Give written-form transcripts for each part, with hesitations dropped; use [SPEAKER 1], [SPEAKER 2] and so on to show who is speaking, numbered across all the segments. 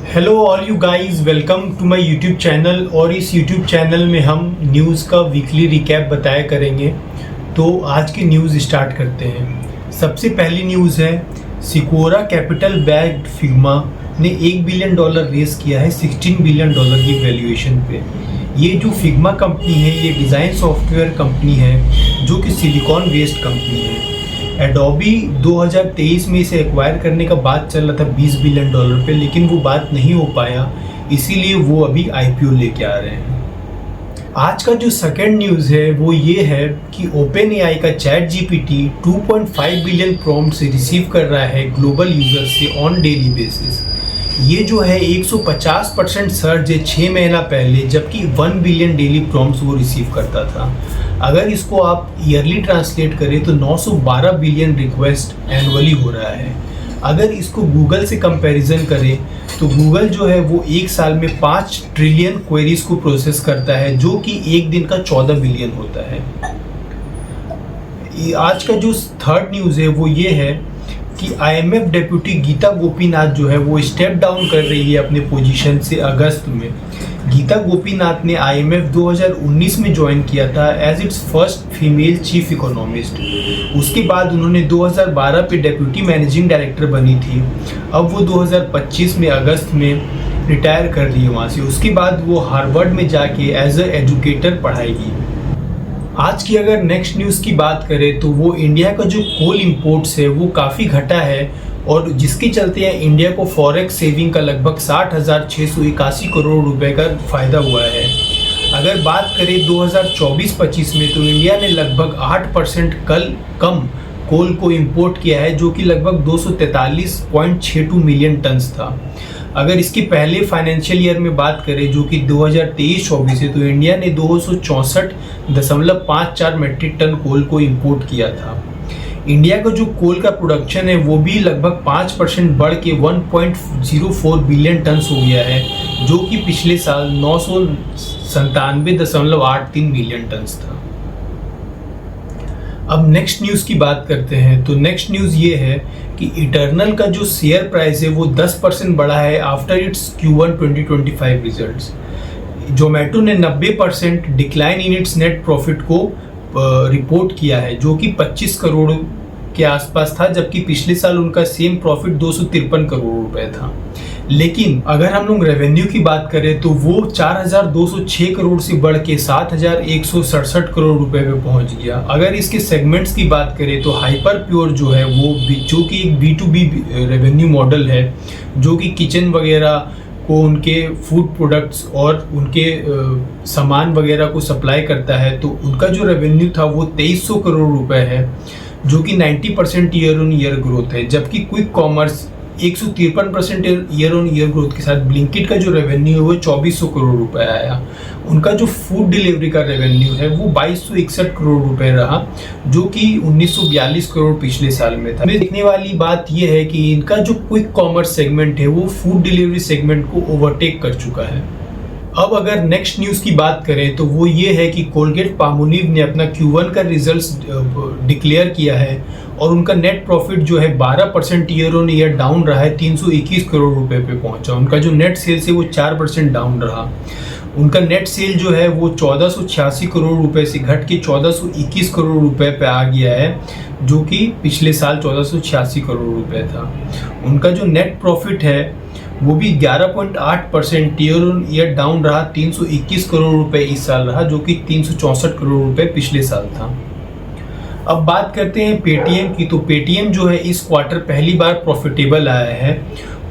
[SPEAKER 1] Hello all you guys, welcome to my YouTube channel. और इस YouTube channel में हम न्यूज़ का वीकली रिकैप बताया करेंगे। तो आज की न्यूज़ स्टार्ट करते हैं। सबसे पहली न्यूज़ है, सिकोरा कैपिटल बैक्ड फिग्मा ने $1 बिलियन रेस किया है 16 बिलियन की वैल्यूएशन पे। ये जो फिग्मा कंपनी है ये डिज़ाइन सॉफ्टवेयर कंपनी है जो कि सिलिकॉन बेस्ड कंपनी है। एडोबी 2023 में इसे एक्वायर करने का बात चल रहा था $20 बिलियन पे, लेकिन वो बात नहीं हो पाया, इसीलिए वो अभी IPO लेके आ रहे हैं। आज का जो सेकंड न्यूज़ है वो ये है कि OpenAI का ChatGPT 2.5 बिलियन प्रॉम्प्ट्स रिसीव कर रहा है ग्लोबल यूजर से ऑन डेली बेसिस। ये जो है 150% सर्ज है 6 महीना पहले, जबकि 1 बिलियन डेली प्रॉम्प्ट्स वो रिसीव करता था। अगर इसको आप ईयरली ट्रांसलेट करें तो 912 बिलियन रिक्वेस्ट एनुअली हो रहा है। अगर इसको गूगल से कंपैरिजन करें तो गूगल जो है वो एक साल में 5 ट्रिलियन क्वेरीज को प्रोसेस करता है, जो कि एक दिन का 14 बिलियन होता है। आज का जो थर्ड न्यूज़ है वो ये है कि IMF डेप्यूटी गीता गोपीनाथ जो है वो स्टेप डाउन कर रही है अपने पोजीशन से अगस्त में। गीता गोपीनाथ ने IMF 2019 में ज्वाइन किया था as its first female chief economist. उसके बाद उन्होंने 2012 पे डेप्यूटी मैनेजिंग डायरेक्टर बनी थी। अब वो 2025 में अगस्त में रिटायर कर रही है वहाँ से। उसके बाद वो हार्वर्ड में जाके एज ए एजुकेटर पढ़ाएगी। आज की अगर नेक्स्ट न्यूज़ की बात करें तो वो इंडिया का जो कोल इंपोर्ट्स है वो काफ़ी घटा है, और जिसके चलते हैं इंडिया को फॉरेक्स सेविंग का लगभग 60,681 करोड़ रुपए का फ़ायदा हुआ है। अगर बात करें 2024-25 में तो इंडिया ने लगभग 8% कम कोल को इंपोर्ट किया है, जो कि लगभग 243.62 मिलियन टन्स था। अगर इसके पहले फाइनेंशियल ईयर में बात करें जो कि 2023-24 है तो इंडिया ने 264.54 मीट्रिक टन कोल को इंपोर्ट किया था। इंडिया का जो कोल का प्रोडक्शन है वो भी लगभग 5% बढ़ के 1.04 बिलियन टन्स हो गया है, जो कि पिछले साल 997.83 मिलियन टन्स था। अब नेक्स्ट न्यूज़ की बात करते हैं। तो नेक्स्ट न्यूज़ ये है कि इटर्नल का जो शेयर प्राइस है वो 10% बढ़ा है after it's Q1 2025 results. Zomato ने 90% decline in its net profit को रिपोर्ट किया है, जो कि 25 करोड़ के आसपास था, जबकि पिछले साल उनका सेम प्रॉफिट 253 करोड़ रुपए था। लेकिन अगर हम लोग रेवेन्यू की बात करें तो वो 4,206 करोड़ से बढ़ के 7,167 करोड़ रुपए पे पहुंच गया। अगर इसके सेगमेंट्स की बात करें तो हाइपर प्योर जो है वो जो कि एक B2B रेवेन्यू मॉडल है, जो कि किचन वगैरह को उनके फूड प्रोडक्ट्स और उनके सामान वगैरह को सप्लाई करता है, तो उनका जो रेवेन्यू था वो 2300 करोड़ रुपए है, जो कि 90% ईयर ऑन ईयर ग्रोथ है। जबकि quick commerce 153% year on year growth के साथ ब्लिंकिट का जो रेवेन्यू है वो 2400 करोड़ रुपए आया। उनका जो फूड डिलीवरी का रेवेन्यू है वो 2261 करोड़ रुपए रहा, जो कि 1942 करोड़ पिछले साल में था। देखने वाली बात यह है कि इनका जो क्विक कॉमर्स सेगमेंट है वो फूड डिलीवरी सेगमेंट को ओवरटेक कर चुका है। अब अगर नेक्स्ट न्यूज़ की बात करें तो वो ये है कि कोलगेट पामोलिव ने अपना Q1 का रिजल्ट्स डिक्लेयर किया है, और उनका नेट प्रॉफिट जो है 12% ईयर ऑन ईयर डाउन रहा है, 321 करोड़ रुपए पे पहुंचा। उनका जो नेट सेल्स है वो 4% डाउन रहा। उनका नेट सेल जो है वो 1486 करोड़ रुपए से घट के 1421 करोड़ रुपए पे आ गया है, जो कि पिछले साल 1486 करोड़ रुपए था। उनका जो नेट प्रॉफिट है वो भी 11.8% ईयर ऑन ईयर डाउन रहा, 321 करोड़ रुपए इस साल रहा, जो कि 364 करोड़ रुपए पिछले साल था। अब बात करते हैं पेटीएम की। तो पेटीएम जो है इस क्वार्टर पहली बार प्रॉफिटेबल आया है,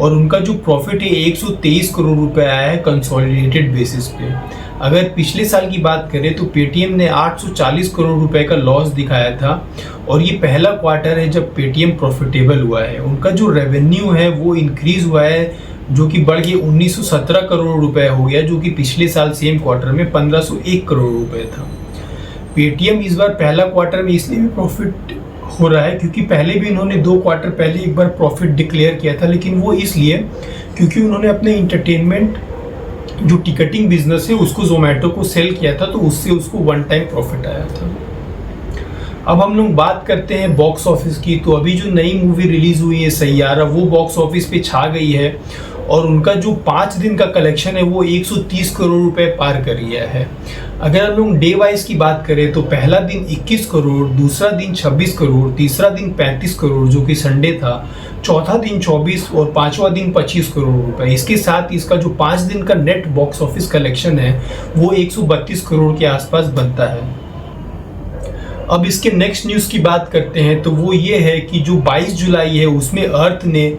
[SPEAKER 1] और उनका जो प्रॉफिट है 123 करोड़ रुपए आया है कंसोलिडेटेड बेसिस पे। अगर पिछले साल की बात करें तो पेटीएम ने 840 करोड़ रुपए का लॉस दिखाया था, और ये पहला क्वार्टर है जब पेटीएम प्रॉफिटेबल हुआ है। उनका जो रेवेन्यू है वो इंक्रीज हुआ है, जो कि बढ़ के 1917 करोड़ रुपए हो गया, जो कि पिछले साल सेम क्वार्टर में 1501 करोड़ रुपए था। पेटीएम इस बार पहला क्वार्टर में इसलिए भी प्रॉफिट हो रहा है क्योंकि पहले भी इन्होंने 2 क्वार्टर पहले एक बार प्रॉफिट डिक्लेयर किया था, लेकिन वो इसलिए क्योंकि उन्होंने अपने इंटरटेनमेंट जो टिकटिंग बिजनेस है उसको जोमेटो को सेल किया था, तो उससे उसको वन टाइम प्रॉफिट आया था। अब हम लोग बात करते हैं बॉक्स ऑफिस की। तो अभी जो नई मूवी रिलीज हुई है सैयारा, वो बॉक्स ऑफिस पे छा गई है, और उनका जो 5 दिन का कलेक्शन है वो 130 करोड़ रुपए पार कर गया है। अगर हम लोग डे वाइज की बात करें तो पहला दिन 21 करोड़, दूसरा दिन 26 करोड़, तीसरा दिन 35 करोड़ जो कि संडे था, चौथा दिन 24 और पांचवा दिन 25 करोड़ रुपए। इसके साथ इसका जो 5 दिन का नेट बॉक्स ऑफिस कलेक्शन है वो 132 करोड़ के आसपास बनता है। अब इसके नेक्स्ट न्यूज़ की बात करते हैं तो वो ये है कि जो 22 जुलाई है उसमें अर्थ ने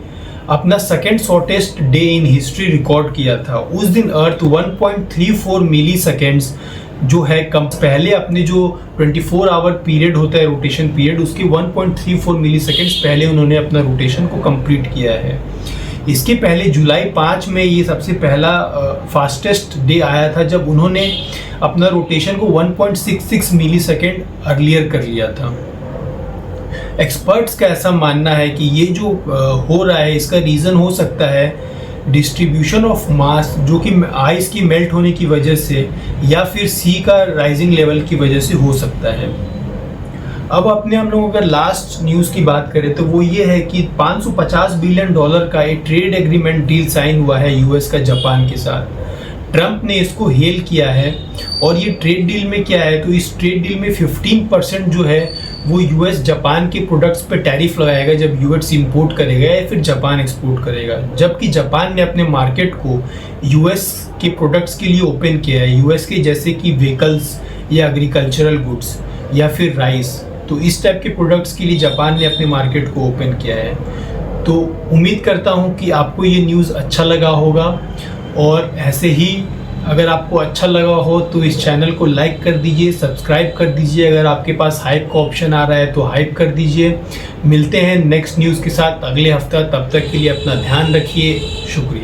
[SPEAKER 1] अपना second shortest day in history record किया था। उस दिन अर्थ 1.34 मिली सेकेंड्स जो है कम पहले अपने जो 24 आवर पीरियड होता है रोटेशन पीरियड, उसके 1.34 मिली सेकेंड्स पहले उन्होंने अपना रोटेशन को कंप्लीट किया है। इसके पहले जुलाई 5 में ये सबसे पहला फास्टेस्ट डे आया था जब उन्होंने अपना रोटेशन को 1.66 मिली सेकेंड अर्लियर कर लिया था। एक्सपर्ट्स का ऐसा मानना है कि ये जो हो रहा है इसका रीज़न हो सकता है डिस्ट्रीब्यूशन ऑफ मास, जो कि आइस की मेल्ट होने की वजह से या फिर सी का राइजिंग लेवल की वजह से हो सकता है। अब अपने हम लोग अगर लास्ट न्यूज़ की बात करें तो वो ये है कि $550 बिलियन का एक ट्रेड एग्रीमेंट डील साइन हुआ है यूएस का जापान के साथ। ट्रंप ने इसको हेल किया है और ये ट्रेड डील में क्या है तो इस ट्रेड डील में 15% जो है वो यूएस जापान के प्रोडक्ट्स पे टैरिफ लगाएगा जब यूएस इंपोर्ट करेगा या फिर जापान एक्सपोर्ट करेगा, जबकि जापान ने अपने मार्केट को यूएस के प्रोडक्ट्स के लिए ओपन किया है, यूएस के जैसे कि व्हीकल्स या एग्रीकल्चरल गुड्स या फिर राइस। तो इस टाइप के प्रोडक्ट्स के लिए जापान ने अपने मार्केट को ओपन किया है। तो उम्मीद करता हूँ कि आपको ये न्यूज़ अच्छा लगा होगा और ऐसे ही अगर आपको अच्छा लगा हो तो इस चैनल को लाइक कर दीजिए, सब्सक्राइब कर दीजिए। अगर आपके पास हाइप का ऑप्शन आ रहा है तो हाइप कर दीजिए। मिलते हैं नेक्स्ट न्यूज़ के साथ अगले हफ्ता, तब तक के लिए अपना ध्यान रखिए। शुक्रिया।